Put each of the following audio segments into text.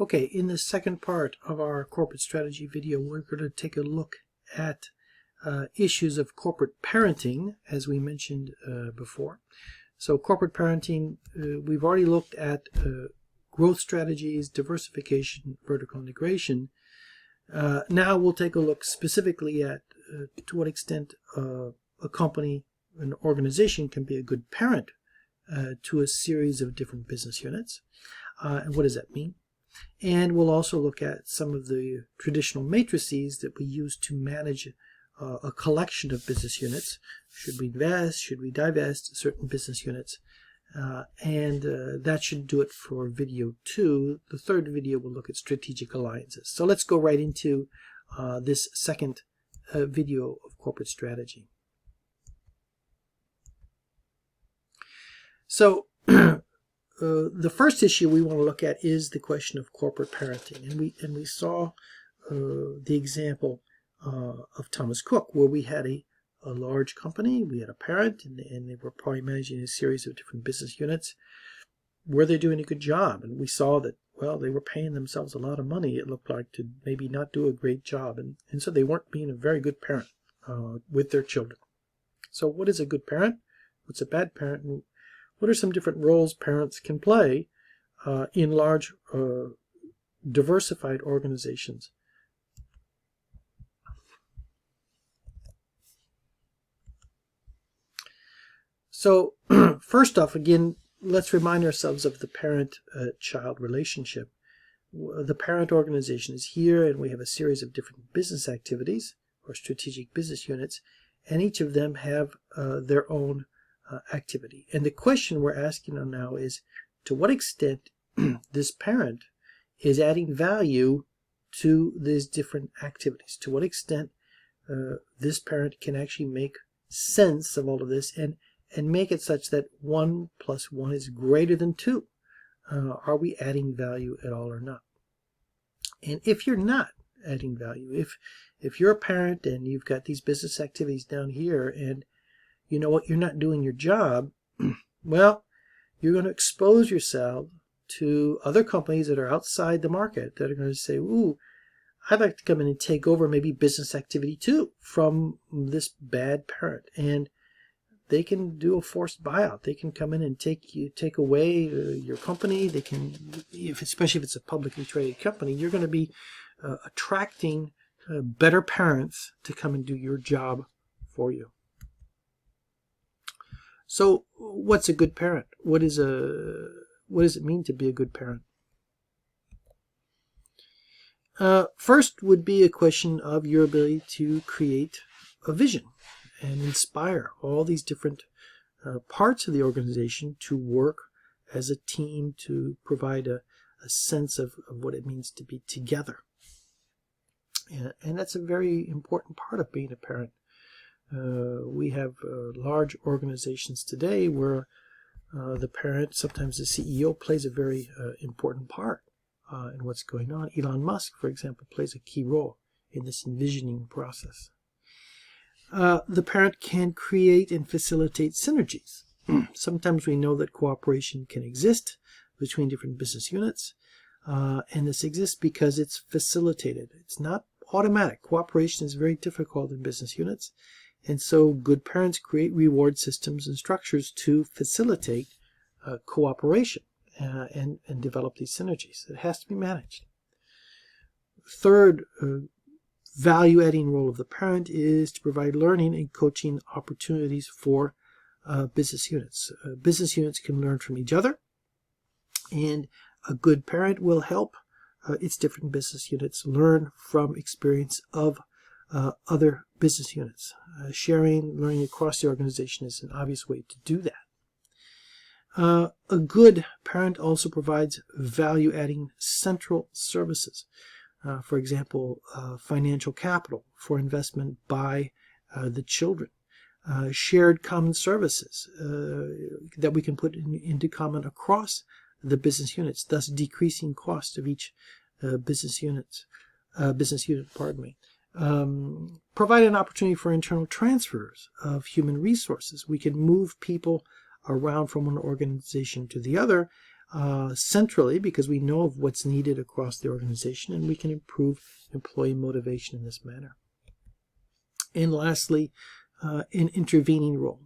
Okay, in the second part of our corporate strategy video, we're going to take a look at issues of corporate parenting, as we mentioned before. So corporate parenting, we've already looked at growth strategies, diversification, vertical integration. Now we'll take a look specifically at to what extent a company, an organization can be a good parent to a series of different business units. And what does that mean? And we'll also look at some of the traditional matrices that we use to manage a collection of business units. Should we invest? Should we divest certain business units? That should do it for video 2. The third video will look at strategic alliances. So let's go right into this second video of corporate strategy. So the first issue we want to look at is the question of corporate parenting, and we saw the example of Thomas Cook, where we had a large company, we had a parent, and they were probably managing a series of different business units. Were they doing a good job? And we saw that, well, they were paying themselves a lot of money, it looked like, to maybe not do a great job, and so they weren't being a very good parent with their children. So what is a good parent? What's a bad parent? And what are some different roles parents can play in large, diversified organizations? So first off, again, let's remind ourselves of the parent-child relationship. The parent organization is here, and we have a series of different business activities or strategic business units, and each of them have their own activity. And the question we're asking now is, to what extent this parent is adding value to these different activities? To what extent this parent can actually make sense of all of this and make it such that 1 + 1 is greater than 2? Are we adding value at all or not? And if you're not adding value, if you're a parent and you've got these business activities down here and you know what, you're not doing your job, well, you're going to expose yourself to other companies that are outside the market that are going to say, ooh, I'd like to come in and take over maybe business activity too from this bad parent. And they can do a forced buyout. They can come in and take away your company. They can, especially if it's a publicly traded company, you're going to be attracting better parents to come and do your job for you. So, what's a good parent? What does it mean to be a good parent? First would be a question of your ability to create a vision and inspire all these different parts of the organization to work as a team to provide a sense of what it means to be together. And that's a very important part of being a parent. We have large organizations today where the parent, sometimes the CEO, plays a very important part in what's going on. Elon Musk, for example, plays a key role in this envisioning process. The parent can create and facilitate synergies. Sometimes we know that cooperation can exist between different business units, and this exists because it's facilitated. It's not automatic. Cooperation is very difficult in business units, and so good parents create reward systems and structures to facilitate cooperation and develop these synergies. It has to be managed. Third, value-adding role of the parent is to provide learning and coaching opportunities for business units. Business units can learn from each other, and a good parent will help its different business units learn from experience of other business units. Learning across the organization is an obvious way to do that. A good parent also provides value-adding central services. For example, financial capital for investment by the children. Shared common services that we can put into common across the business units, thus decreasing cost of each business unit. Provide an opportunity for internal transfers of human resources. We can move people around from one organization to the other centrally because we know of what's needed across the organization, and we can improve employee motivation in this manner. And lastly, an intervening role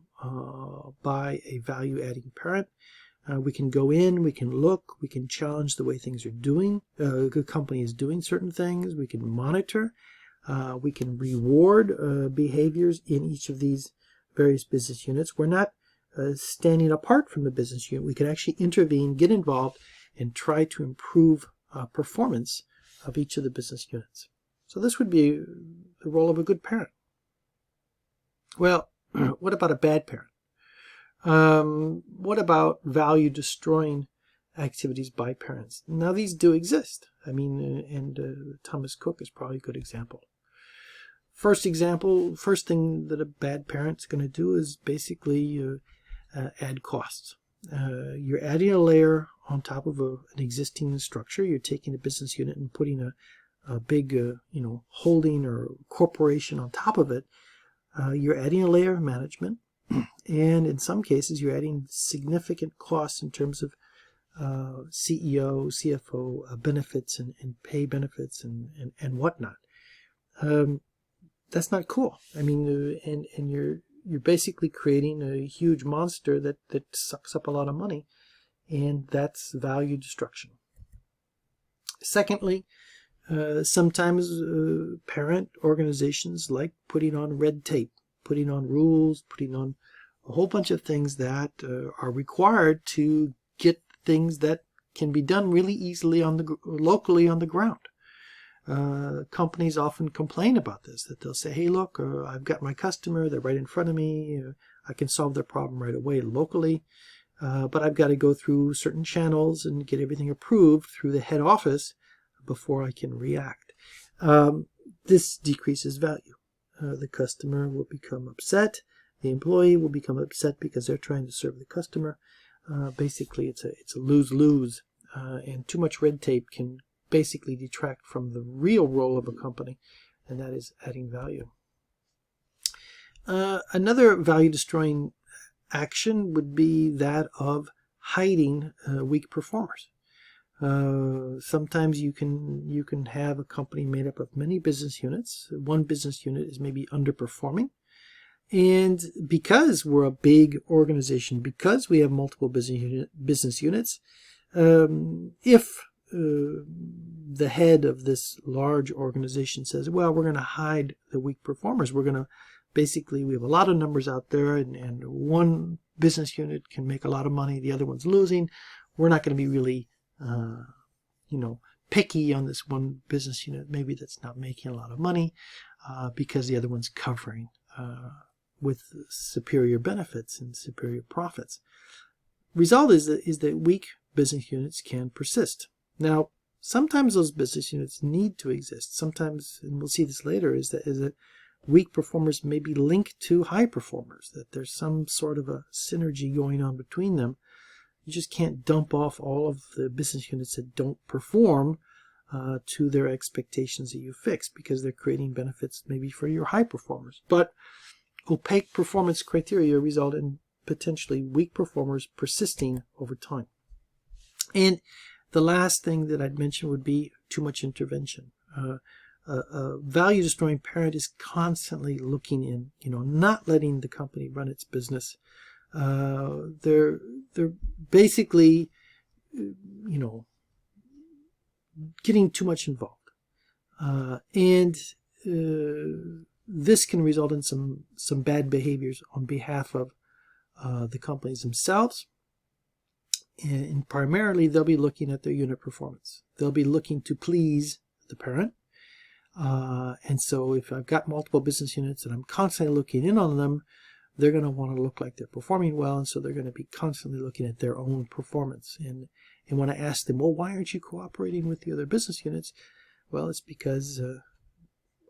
by a value-adding parent. We can go in, we can look, we can challenge the way things are doing, the company is doing certain things, we can monitor, we can reward behaviors in each of these various business units. We're not standing apart from the business unit. We can actually intervene, get involved, and try to improve performance of each of the business units. So this would be the role of a good parent. Well, what about a bad parent? What about value-destroying activities by parents? Now, these do exist. I mean, and Thomas Cook is probably a good example. First thing that a bad parent's going to do is basically add costs. You're adding a layer on top of an existing structure. You're taking a business unit and putting a big, holding or corporation on top of it. You're adding a layer of management. And in some cases, you're adding significant costs in terms of CEO, CFO benefits and pay benefits and whatnot. That's not cool. I mean, and you're basically creating a huge monster that sucks up a lot of money, and that's value destruction. Secondly, sometimes parent organizations like putting on red tape, putting on rules, putting on a whole bunch of things that are required to get things that can be done really easily locally on the ground. Companies often complain about this, that they'll say, hey, look, I've got my customer, they're right in front of me, I can solve their problem right away locally, but I've got to go through certain channels and get everything approved through the head office before I can react. This decreases value. The customer will become upset. The employee will become upset because they're trying to serve the customer. Basically, it's a lose-lose, and too much red tape can basically detract from the real role of a company, and that is adding value. Another value-destroying action would be that of hiding weak performers. Sometimes you can have a company made up of many business units. One business unit is maybe underperforming, and because we're a big organization, because we have multiple business units, if the head of this large organization says, well, we're going to hide the weak performers, we're going to basically, we have a lot of numbers out there, and one business unit can make a lot of money, the other one's losing, we're not going to be really picky on this one business unit, maybe that's not making a lot of money, because the other one's covering with superior benefits and superior profits. Result is that weak business units can persist. Now, sometimes those business units need to exist. Sometimes, and we'll see this later, is that weak performers may be linked to high performers, that there's some sort of a synergy going on between them. You just can't dump off all of the business units that don't perform to their expectations that you fix, because they're creating benefits maybe for your high performers. But opaque performance criteria result in potentially weak performers persisting over time. And the last thing that I'd mention would be too much intervention. A value-destroying parent is constantly looking in, not letting the company run its business. They're basically, getting too much involved, and this can result in some bad behaviors on behalf of the companies themselves. And primarily, they'll be looking at their unit performance. They'll be looking to please the parent. And so if I've got multiple business units and I'm constantly looking in on them, they're going to want to look like they're performing well. And so they're going to be constantly looking at their own performance. And when I ask them, well, why aren't you cooperating with the other business units? Well, it's because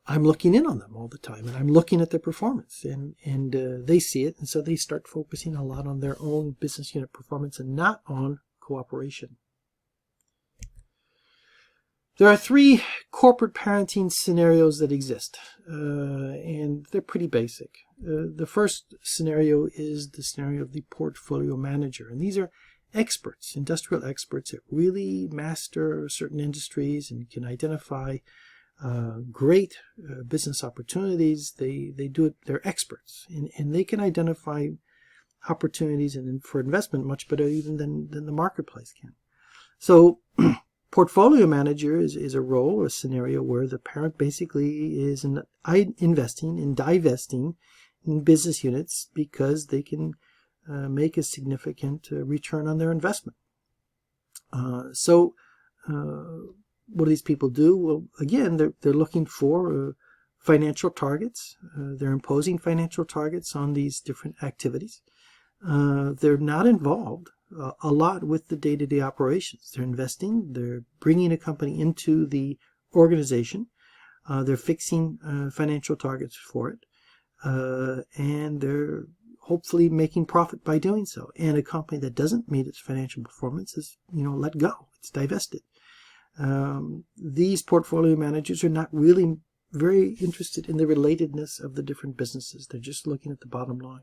I'm looking in on them all the time, and I'm looking at their performance, and they see it, and so they start focusing a lot on their own business unit performance and not on cooperation. There are 3 corporate parenting scenarios that exist, and they're pretty basic. The first scenario is the scenario of the portfolio manager, and these are experts, industrial experts that really master certain industries and can identify great business opportunities. They do it. They're experts, and they can identify opportunities and for investment much better even than the marketplace can. So portfolio manager is a role or a scenario where the parent basically is investing and divesting in business units because they can make a significant return on their investment. What do these people do? Well, again, they're looking for financial targets. They're imposing financial targets on these different activities. They're not involved a lot with the day-to-day operations. They're investing. They're bringing a company into the organization. They're fixing financial targets for it. And they're hopefully making profit by doing so. And a company that doesn't meet its financial performance is, let go. It's divested. These portfolio managers are not really very interested in the relatedness of the different businesses. They're just looking at the bottom line.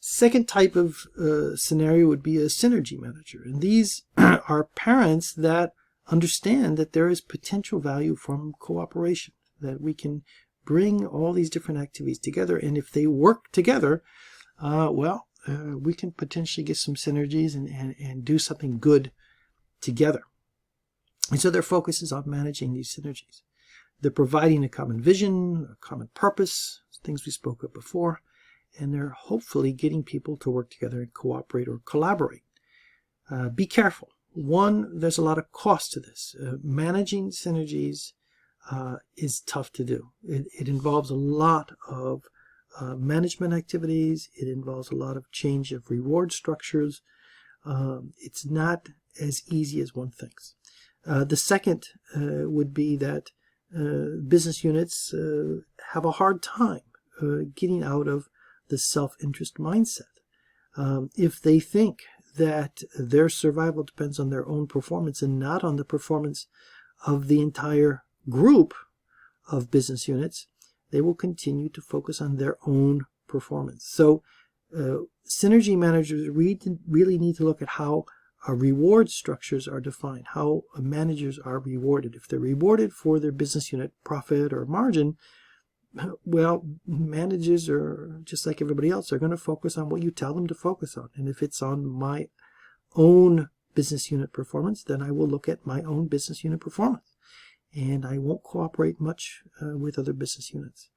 Second type of scenario would be a synergy manager. And these are parents that understand that there is potential value from cooperation, that we can bring all these different activities together. And if they work together, we can potentially get some synergies and do something good together. And so their focus is on managing these synergies. They're providing a common vision, a common purpose, things we spoke of before, and they're hopefully getting people to work together and cooperate or collaborate. Be careful. One, there's a lot of cost to this. Managing synergies is tough to do. It involves a lot of management activities. It involves a lot of change of reward structures. It's not as easy as one thinks. The second would be that business units have a hard time getting out of the self-interest mindset. If they think that their survival depends on their own performance and not on the performance of the entire group of business units, they will continue to focus on their own performance. So synergy managers really need to look at how reward structures are defined, how managers are rewarded. If they're rewarded for their business unit profit or margin, well, managers are just like everybody else. They're going to focus on what you tell them to focus on. And if it's on my own business unit performance, then I will look at my own business unit performance. And I won't cooperate much with other business units.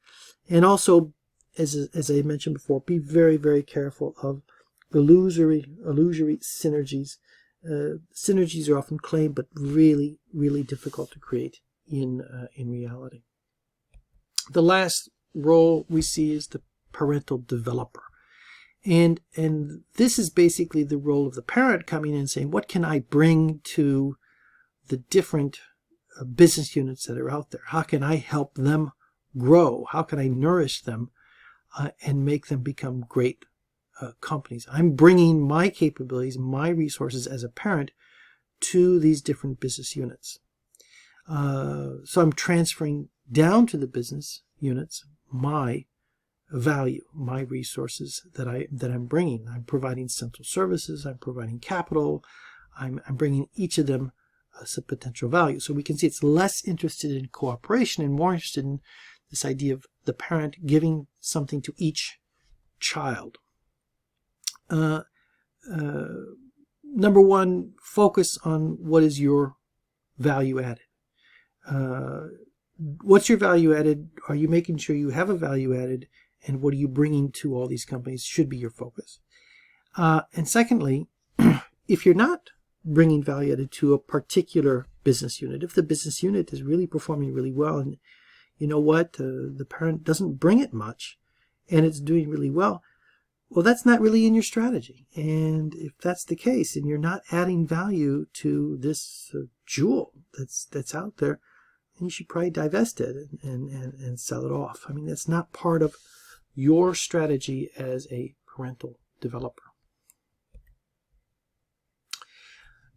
And also, as I mentioned before, be very, very careful of illusory synergies. Synergies are often claimed, but really, really difficult to create in reality. The last role we see is the parental developer. And this is basically the role of the parent coming in and saying, what can I bring to the different business units that are out there? How can I help them grow? How can I nourish them and make them become great companies? I'm bringing my capabilities, my resources as a parent to these different business units. So I'm transferring down to the business units my value, my resources that I'm bringing. I'm providing central services. I'm providing capital. I'm bringing each of them some potential value. So we can see it's less interested in cooperation and more interested in this idea of the parent giving something to each child. Number one, focus on what is your value added. What's your value added? Are you making sure you have a value added? And what are you bringing to all these companies should be your focus. And secondly, if you're not bringing value added to a particular business unit, if the business unit is really performing really well and you know what, the parent doesn't bring it much and it's doing really well, well, that's not really in your strategy. And if that's the case and you're not adding value to this jewel that's out there, then you should probably divest it and sell it off. I mean, that's not part of your strategy as a parental developer.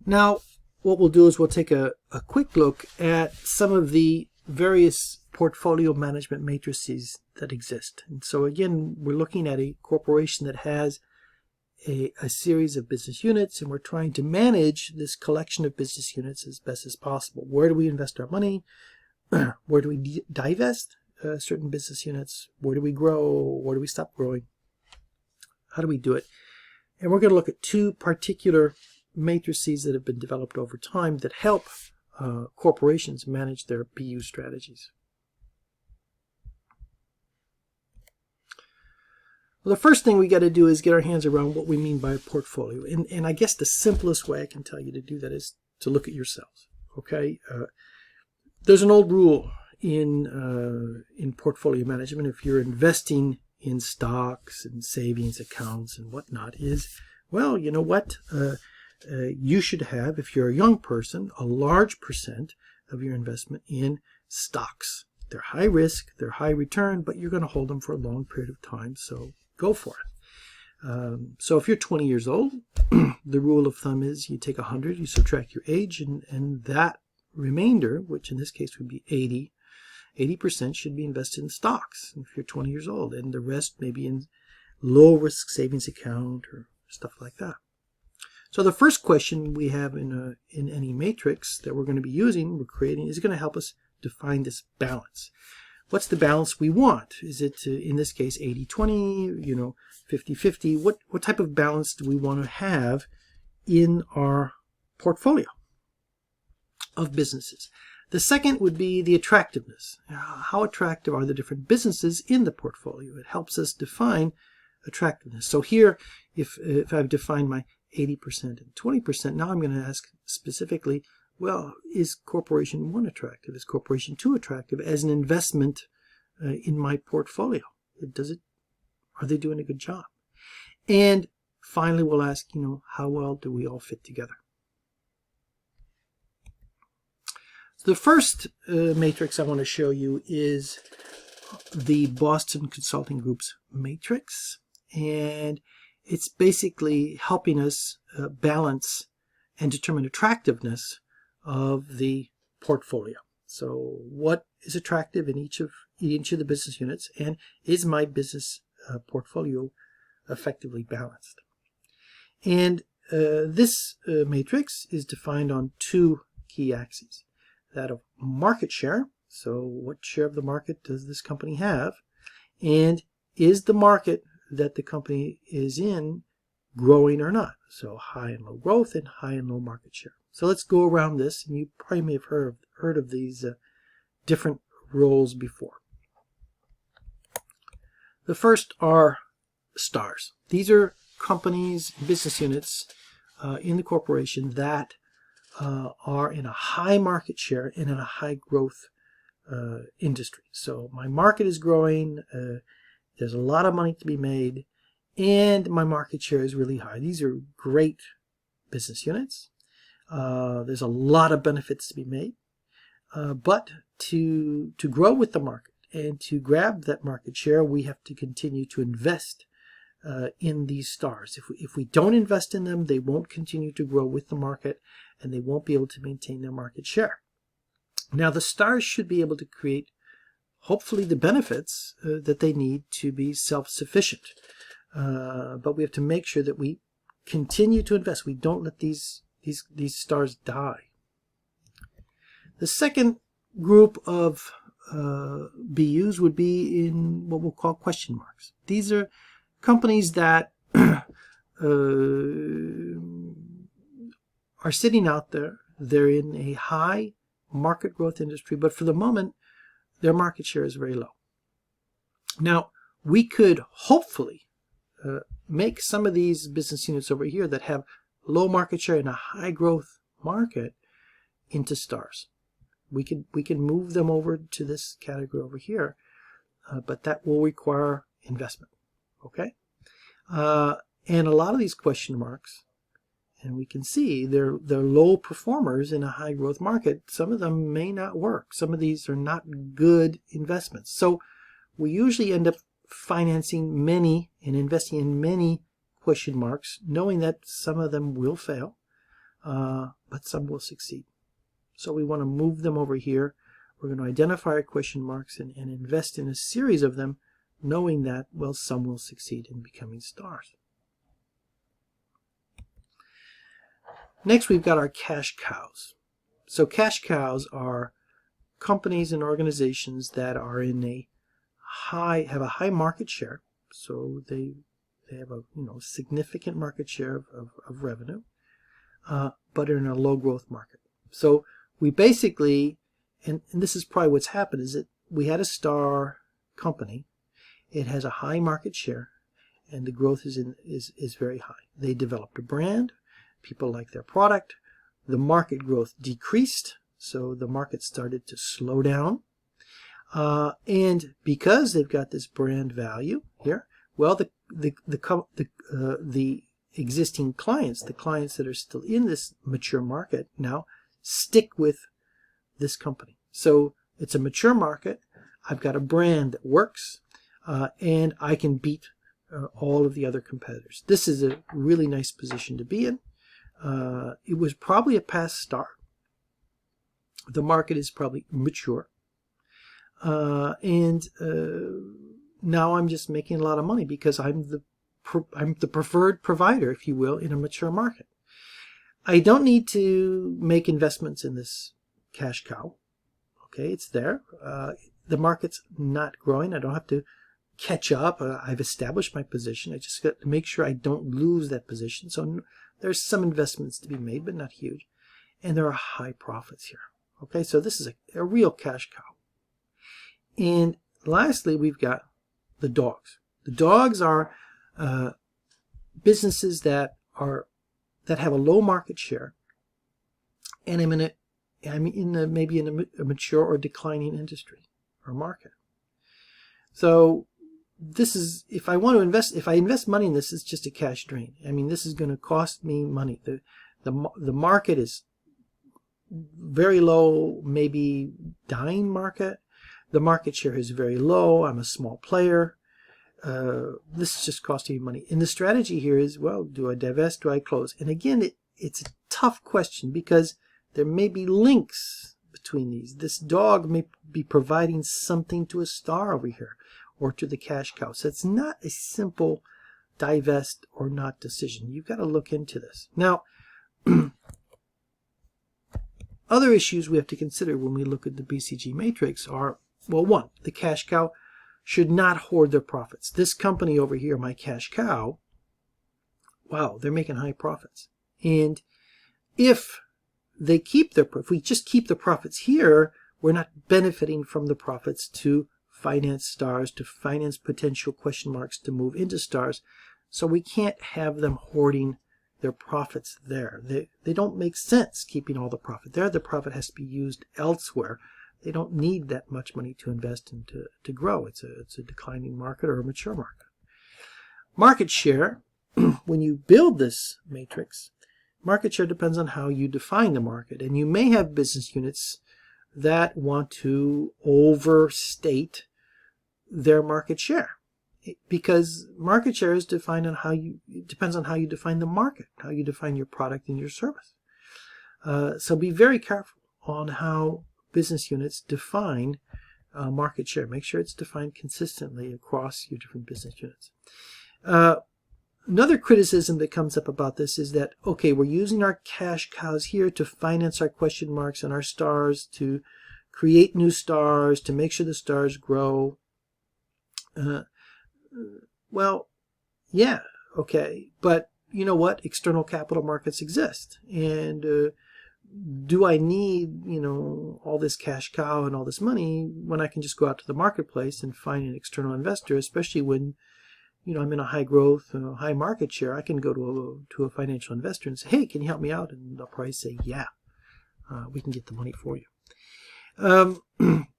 Now, what we'll do is we'll take a quick look at some of the various portfolio management matrices that exist. And so again, we're looking at a corporation that has a series of business units, and we're trying to manage this collection of business units as best as possible. Where do we invest our money? Where do we divest certain business units? Where do we grow? Where do we stop growing? How do we do it? And we're going to look at two particular matrices that have been developed over time that help corporations manage their BU strategies. Well, the first thing we got to do is get our hands around what we mean by a portfolio. And I guess the simplest way I can tell you to do that is to look at yourselves. Okay? There's an old rule in portfolio management. If you're investing in stocks and savings accounts and whatnot, is, well, you know what? You should have, if you're a young person, a large percent of your investment in stocks. They're high risk, they're high return, but you're going to hold them for a long period of time, so go for it. So if you're 20 years old, the rule of thumb is you take 100, you subtract your age, and that remainder, which in this case would be 80% should be invested in stocks if you're 20 years old, and the rest maybe in low-risk savings account or stuff like that. So the first question we have in any matrix that we're going to be using, we're creating, is going to help us define this balance. What's the balance we want? Is it, in this case, 80-20, 50-50? What type of balance do we want to have in our portfolio of businesses? The second would be the attractiveness. How attractive are the different businesses in the portfolio? It helps us define attractiveness. So here, if I've defined my 80% and 20%, now I'm going to ask specifically, well, is Corporation 1 attractive? Is Corporation 2 attractive as an investment in my portfolio? Are they doing a good job? And finally, we'll ask, how well do we all fit together? So the first matrix I want to show you is the Boston Consulting Group's matrix, and it's basically helping us balance and determine attractiveness of the portfolio. So what is attractive in each of the business units, and is my business portfolio effectively balanced? And this matrix is defined on two key axes. That of market share, so what share of the market does this company have, and is the market that the company is in growing or not? So high and low growth and high and low market share. So let's go around this, and you probably may have heard of these different roles before. The first are stars. These are companies, business units in the corporation that are in a high market share and in a high growth industry. So my market is growing, there's a lot of money to be made, and my market share is really high. These are great business units. There's a lot of benefits to be made, but to grow with the market and to grab that market share, we have to continue to invest in these stars. If we don't invest in them, they won't continue to grow with the market, and they won't be able to maintain their market share. Now, the stars should be able to create, hopefully, the benefits that they need to be self-sufficient. But we have to make sure that we continue to invest. We don't let these stars die. The second group of BUs would be in what we'll call question marks. These are companies that are sitting out there. They're in a high market growth industry, but for the moment, their market share is very low. Now, we could hopefully make some of these business units over here that have low market share in a high growth market into stars. We can move them over to this category over here, but that will require investment. Okay, and a lot of these question marks, and we can see they're low performers in a high growth market. Some of them may not work. Some of these are not good investments. So we usually end up financing many and investing in many question marks, knowing that some of them will fail, but some will succeed. So we want to move them over here. We're going to identify our question marks and invest in a series of them, knowing that, well, some will succeed in becoming stars. Next, we've got our cash cows. So cash cows are companies and organizations that are in have a high market share. So they have a significant market share of revenue, but are in a low growth market. So we basically, and this is probably what's happened, is that we had a star company. It has a high market share, and the growth is very high. They developed a brand. People like their product. The market growth decreased, so the market started to slow down. And because they've got this brand value here, well, the existing clients, the clients that are still in this mature market now, stick with this company. So it's a mature market. I've got a brand that works, and I can beat all of the other competitors. This is a really nice position to be in. It was probably a past star. The market is probably mature. And now I'm just making a lot of money because I'm the preferred provider, if you will, in a mature market. I don't need to make investments in this cash cow. Okay, it's there. The market's not growing. I don't have to catch up. I've established my position. I just got to make sure I don't lose that position. So there's some investments to be made, but not huge. And there are high profits here. Okay, so this is a real cash cow. And lastly, we've got the dogs. The dogs are businesses that have a low market share, and maybe in a mature or declining industry or market. So this is, if I invest money in this, it's just a cash drain. I mean, this is going to cost me money. The market is very low, maybe dying market. The market share is very low. I'm a small player. This is just costing me money. And the strategy here is, well, do I divest? Do I close? And again, it's a tough question because there may be links between these. This dog may be providing something to a star over here or to the cash cow. So it's not a simple divest or not decision. You've got to look into this. Now, other issues we have to consider when we look at the BCG matrix are, well, one, the cash cow should not hoard their profits. This company over here, my cash cow, wow, they're making high profits. And if we just keep the profits here, we're not benefiting from the profits to finance stars, to finance potential question marks to move into stars. So we can't have them hoarding their profits there. They don't make sense keeping all the profit there. The profit has to be used elsewhere. They don't need that much money to invest and to grow. It's a declining market or a mature market. Market share, when you build this matrix, market share depends on how you define the market. And you may have business units that want to overstate their market share, because market share is defined on depends on how you define the market, how you define your product and your service. So be very careful on how business units define market share. Make sure it's defined consistently across your different business units. Another criticism that comes up about this is that, okay, we're using our cash cows here to finance our question marks and our stars, to create new stars, to make sure the stars grow. Well, yeah, okay, but you know what? External capital markets exist, and do I need, all this cash cow and all this money when I can just go out to the marketplace and find an external investor, especially when, I'm in a high growth, high market share? I can go to a financial investor and say, hey, can you help me out? And they'll probably say, yeah, we can get the money for you.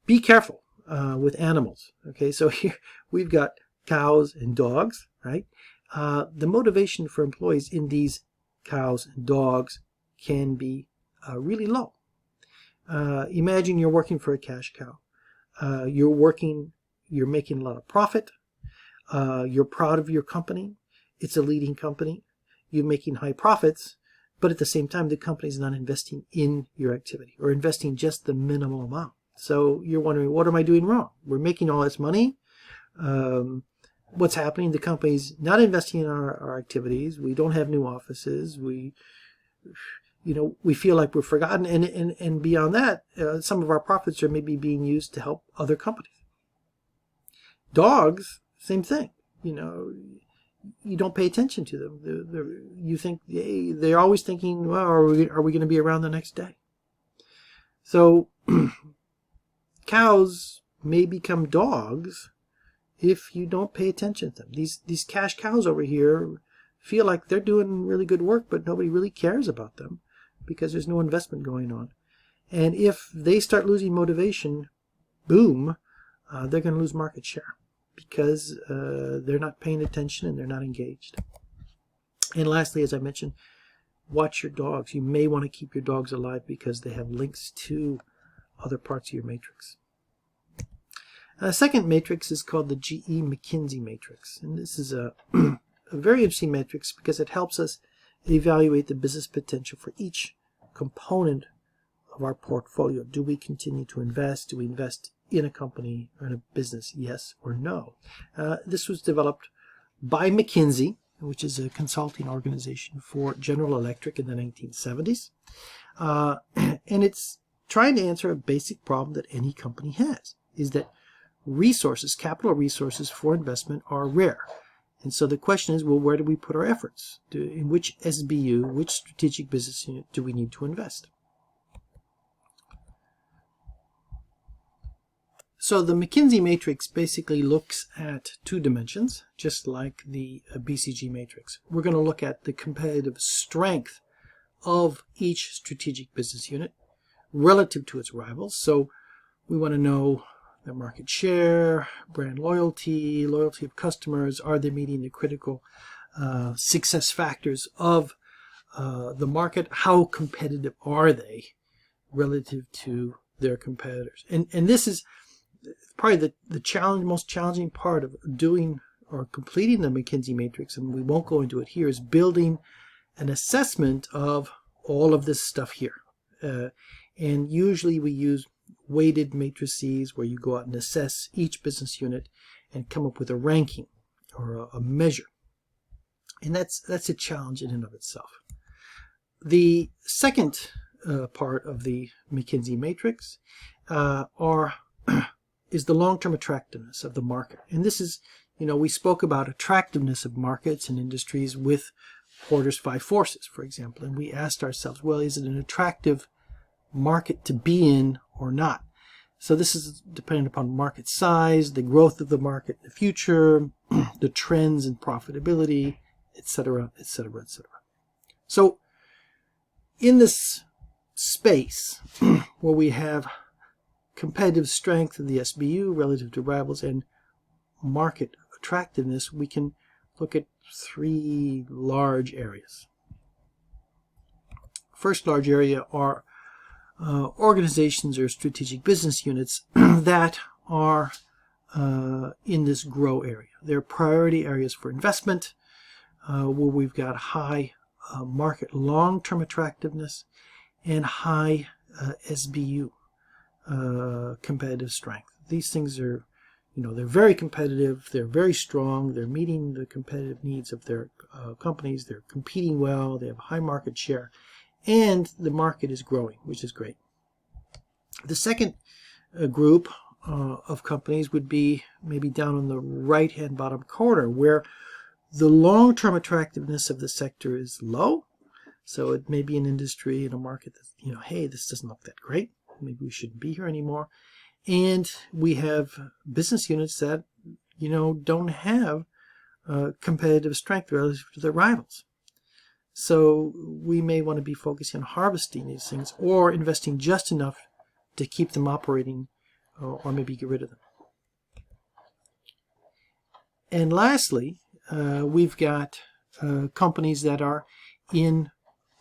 Be careful with animals. Okay, so here we've got cows and dogs, right? The motivation for employees in these cows and dogs can be really low. Imagine you're working for a cash cow. You're making a lot of profit. You're proud of your company. It's a leading company. You're making high profits, but at the same time, the company's not investing in your activity or investing just the minimal amount. So you're wondering, what am I doing wrong? We're making all this money. What's happening? The company's not investing in our activities. We don't have new offices. we feel like we're forgotten, and beyond that, some of our profits are maybe being used to help other companies. Dogs, same thing. You don't pay attention to them. You think they're always thinking, well, are we going to be around the next day? So cows may become dogs if you don't pay attention to them. These cash cows over here feel like they're doing really good work, but nobody really cares about them because there's no investment going on. And if they start losing motivation, boom, they're going to lose market share because they're not paying attention and they're not engaged. And lastly, as I mentioned, watch your dogs. You may want to keep your dogs alive because they have links to other parts of your matrix. The second matrix is called the GE McKinsey matrix. And this is a very interesting matrix because it helps us evaluate the business potential for each component of our portfolio. Do we continue to invest? Do we invest in a company or in a business? Yes or no? This was developed by McKinsey, which is a consulting organization for General Electric in the 1970s. And it's trying to answer a basic problem that any company has, is that resources, capital resources for investment are rare. And so the question is, well, where do we put our efforts? In which SBU, which strategic business unit do we need to invest? So the McKinsey matrix basically looks at two dimensions, just like the BCG matrix. We're going to look at the competitive strength of each strategic business unit relative to its rivals. So we want to know their market share, brand loyalty, loyalty of customers. Are they meeting the critical success factors of the market? How competitive are they relative to their competitors? And this is probably the most challenging part of doing or completing the McKinsey matrix, and we won't go into it here, is building an assessment of all of this stuff here. And usually we use weighted matrices where you go out and assess each business unit and come up with a ranking or a measure. And that's a challenge in and of itself. The second part of the McKinsey matrix is the long-term attractiveness of the market. And this is, we spoke about attractiveness of markets and industries with Porter's 5 forces, for example. And we asked ourselves, well, is it an attractive market to be in or not? So this is dependent upon market size, the growth of the market in the future, the trends in profitability, etc., etc., etc. So in this space where we have competitive strength of the SBU relative to rivals and market attractiveness, we can look at 3 large areas. First large area are organizations or strategic business units that are in this grow area. They're priority areas for investment, where we've got high market long-term attractiveness and high SBU competitive strength. These things are, they're very competitive, they're very strong, they're meeting the competitive needs of their companies, they're competing well, they have high market share, and the market is growing, which is great. The second group of companies would be maybe down in the right-hand bottom corner, where the long-term attractiveness of the sector is low. So it may be an industry in a market that, hey, this doesn't look that great. Maybe we shouldn't be here anymore. And we have business units that, don't have competitive strength relative to their rivals. So we may want to be focusing on harvesting these things or investing just enough to keep them operating or maybe get rid of them. And lastly, we've got companies that are in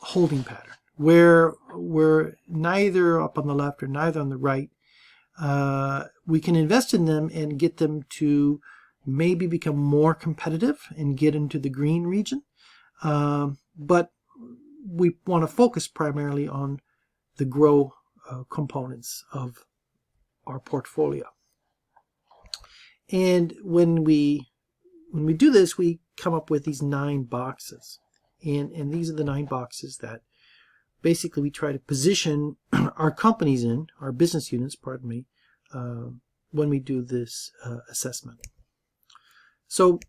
holding pattern, where we're neither up on the left or neither on the right. We can invest in them and get them to maybe become more competitive and get into the green region. But we want to focus primarily on the grow components of our portfolio. And when we do this, we come up with these 9 boxes. And these are the 9 boxes that basically we try to position our companies in, our business units, pardon me, when we do this assessment. So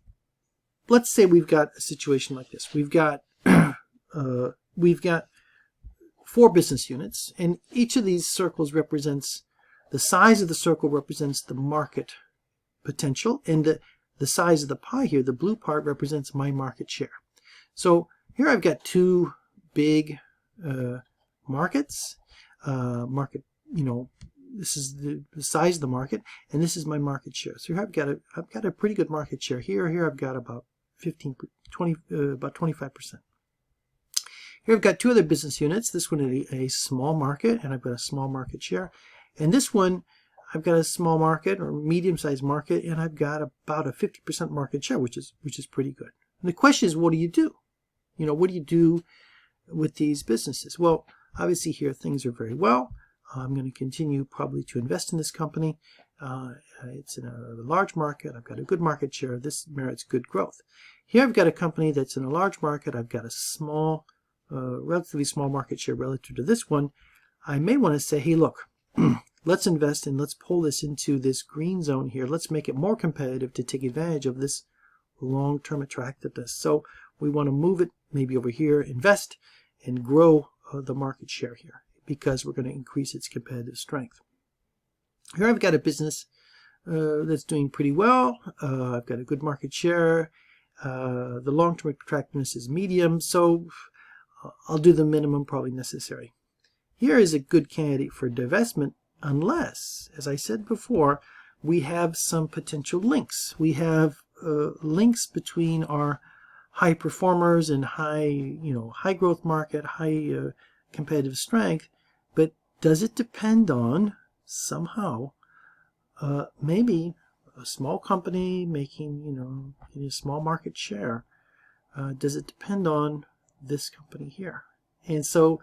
let's say we've got a situation like this. We've got 4 business units, and each of these circles represents, the size of the circle represents the market potential, and the size of the pie here, the blue part, represents my market share. So here I've got 2 big markets. This is the size of the market, and this is my market share. So here I've got a pretty good market share here. Here I've got about 25%. Here I've got 2 other business units. This one is a small market, and I've got a small market share. And this one, I've got a small market or medium-sized market, and I've got about a 50% market share, which is pretty good. And the question is, what do you do? What do you do with these businesses? Well, obviously here things are very well. I'm going to continue probably to invest in this company. It's in a large market. I've got a good market share. This merits good growth. Here I've got a company that's in a large market. I've got a small, relatively small market share relative to this one. I may want to say, hey, look, let's invest and let's pull this into this green zone here. Let's make it more competitive to take advantage of this long-term attractiveness. So we want to move it maybe over here, invest, and grow the market share here, because we're going to increase its competitive strength. Here I've got a business that's doing pretty well. I've got a good market share. The long-term attractiveness is medium, so I'll do the minimum probably necessary. Here is a good candidate for divestment unless, as I said before, we have some potential links. We have links between our high performers and high growth market, high competitive strength. But does it depend on somehow maybe a small company making a small market share? Does it depend on this company here? And so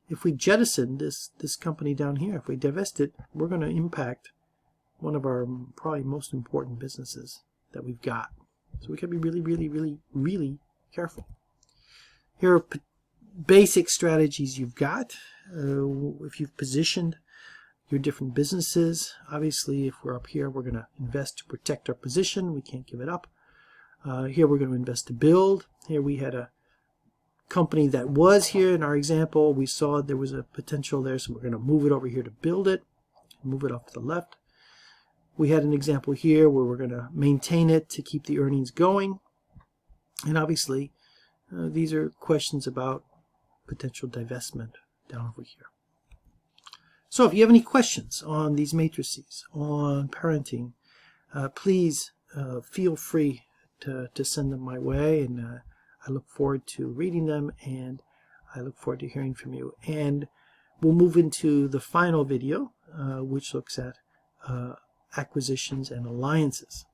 if we jettison this company down here, if we divest it, we're going to impact one of our probably most important businesses that we've got. So we can be really, really, really, really careful. Here are basic strategies you've got. If you've positioned your different businesses, obviously if we're up here, we're going to invest to protect our position. We can't give it up. Here we're going to invest to build. Here we had a company that was here in our example. We saw there was a potential there, so we're going to move it over here to build it, move it off to the left. We had an example here where we're going to maintain it to keep the earnings going. And obviously, these are questions about potential divestment down over here. So if you have any questions on these matrices, on parenting, please feel free to send them my way, and I look forward to reading them, and I look forward to hearing from you. And we'll move into the final video, which looks at acquisitions and alliances.